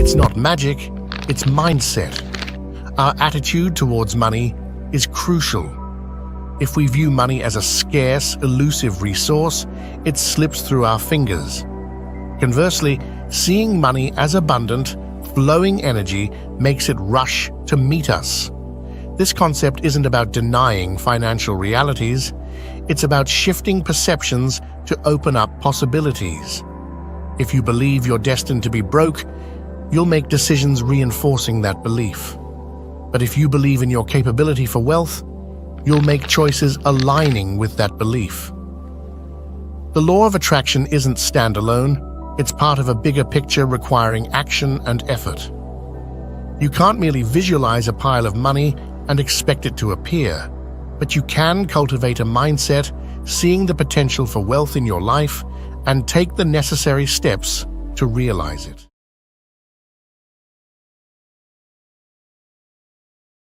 It's not magic, it's mindset. Our attitude towards money is crucial. If we view money as a scarce, elusive resource, it slips through our fingers. Conversely, seeing money as abundant, flowing energy makes it rush to meet us. This concept isn't about denying financial realities, it's about shifting perceptions to open up possibilities. If you believe you're destined to be broke, you'll make decisions reinforcing that belief. But if you believe in your capability for wealth, you'll make choices aligning with that belief. The law of attraction isn't standalone, it's part of a bigger picture requiring action and effort. You can't merely visualize a pile of money and expect it to appear, but you can cultivate a mindset, seeing the potential for wealth in your life, and take the necessary steps to realize it.